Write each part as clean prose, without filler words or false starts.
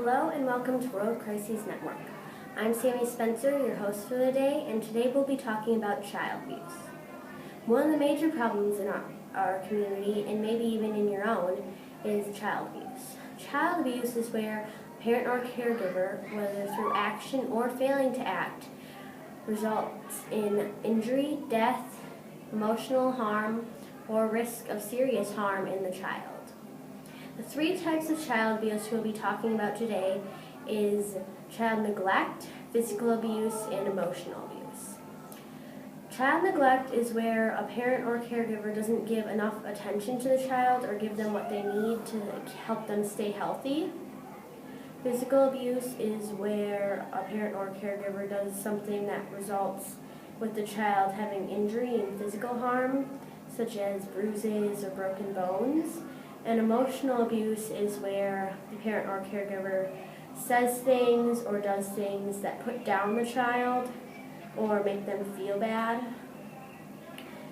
Hello and welcome to World Crises Network. I'm Sammy Spencer, your host for the day, and today we'll be talking about child abuse. One of the major problems in our community, and maybe even in your own, is child abuse. Child abuse is where a parent or caregiver, whether through action or failing to act, results in injury, death, emotional harm, or risk of serious harm in the child. The three types of child abuse we'll be talking about today is child neglect, physical abuse, and emotional abuse. Child neglect is where a parent or caregiver doesn't give enough attention to the child or give them what they need to help them stay healthy. Physical abuse is where a parent or caregiver does something that results with the child having injury and physical harm, such as bruises or broken bones. And emotional abuse is where the parent or caregiver says things or does things that put down the child or make them feel bad.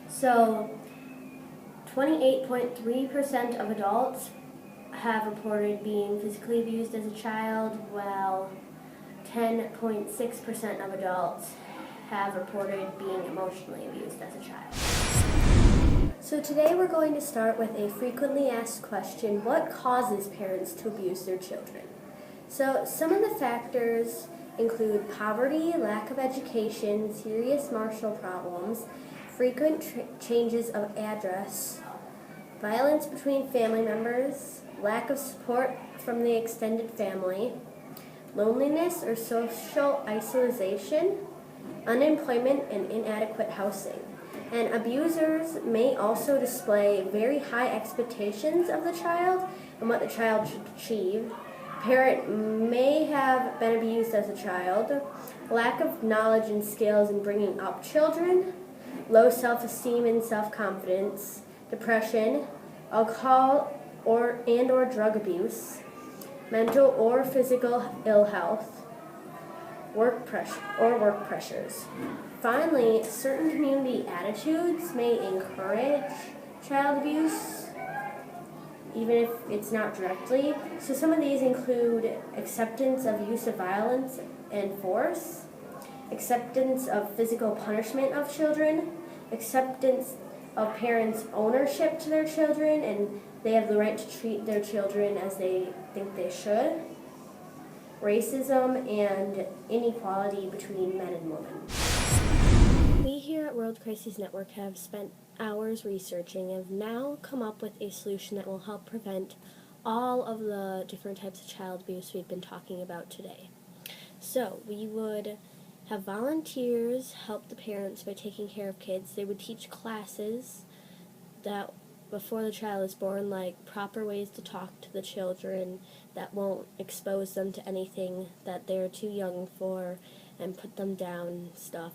So 28.3% of adults have reported being physically abused as a child, while 10.6% of adults have reported being emotionally abused as a child. So today we're going to start with a frequently asked question: what causes parents to abuse their children? So some of the factors include poverty, lack of education, serious marital problems, frequent changes of address, violence between family members, lack of support from the extended family, loneliness or social isolation, unemployment, and inadequate housing. And abusers may also display very high expectations of the child and what the child should achieve. A parent may have been abused as a child, lack of knowledge and skills in bringing up children, low self-esteem and self-confidence, depression, alcohol or drug abuse, mental or physical ill health, work pressures. Finally, certain community attitudes may encourage child abuse, even if it's not directly. So some of these include acceptance of use of violence and force, acceptance of physical punishment of children, acceptance of parents' ownership to their children, and they have the right to treat their children as they think they should, racism, and inequality between men and women. We here at World Crises Network have spent hours researching and have now come up with a solution that will help prevent all of the different types of child abuse we've been talking about today. So we would have volunteers help the parents by taking care of kids. They would teach classes that before the child is born, like proper ways to talk to the children that won't expose them to anything that they're too young for and put them down and stuff.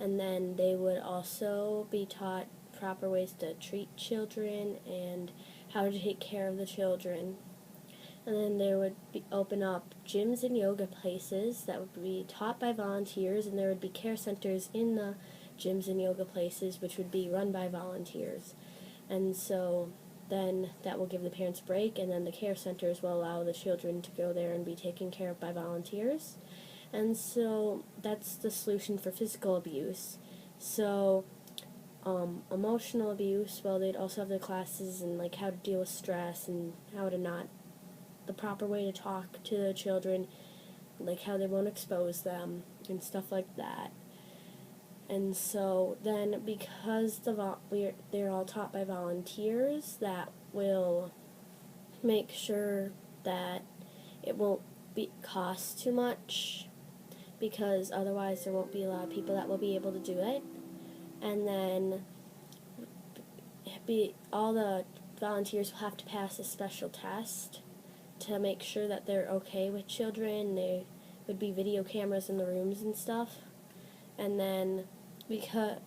And then they would also be taught proper ways to treat children and how to take care of the children. And then they would open up gyms and yoga places that would be taught by volunteers, and there would be care centers in the gyms and yoga places which would be run by volunteers. And so then that will give the parents a break, and then the care centers will allow the children to go there and be taken care of by volunteers. And so that's the solution for physical abuse. So emotional abuse, well, they'd also have the classes and like how to deal with stress and how to not, the proper way to talk to the children, like how they won't expose them and stuff like that. And so then because they're all taught by volunteers, that will make sure that it won't cost too much, because otherwise there won't be a lot of people that will be able to do it. And then all the volunteers will have to pass a special test to make sure that they're okay with children. There would be video cameras in the rooms and stuff. And then because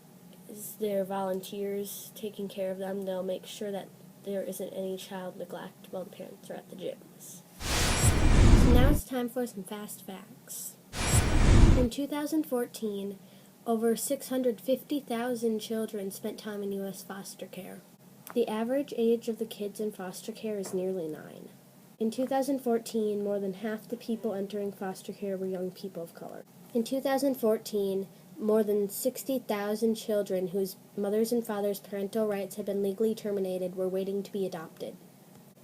they're volunteers taking care of them, they'll make sure that there isn't any child neglect while the parents are at the gyms. So now it's time for some fast facts. In 2014, over 650,000 children spent time in U.S. foster care. The average age of the kids in foster care is nearly 9. In 2014, more than half the people entering foster care were young people of color. In 2014, more than 60,000 children whose mothers and fathers' parental rights had been legally terminated were waiting to be adopted.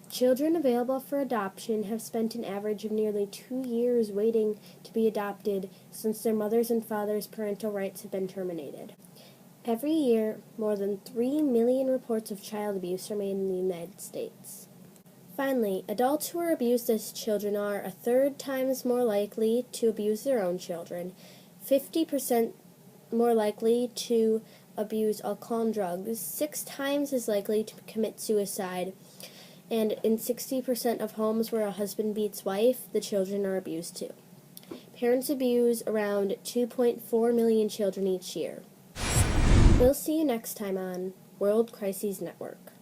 Children available for adoption have spent an average of nearly 2 years waiting to be adopted since their mothers and fathers' parental rights have been terminated. Every year, more than 3 million reports of child abuse are made in the United States. Finally, adults who are abused as children are a third times more likely to abuse their own children, 50% more likely to abuse alcohol and drugs, 6 times as likely to commit suicide, and in 60% of homes where a husband beats wife, the children are abused too. Parents abuse around 2.4 million children each year. We'll see you next time on World Crises Network.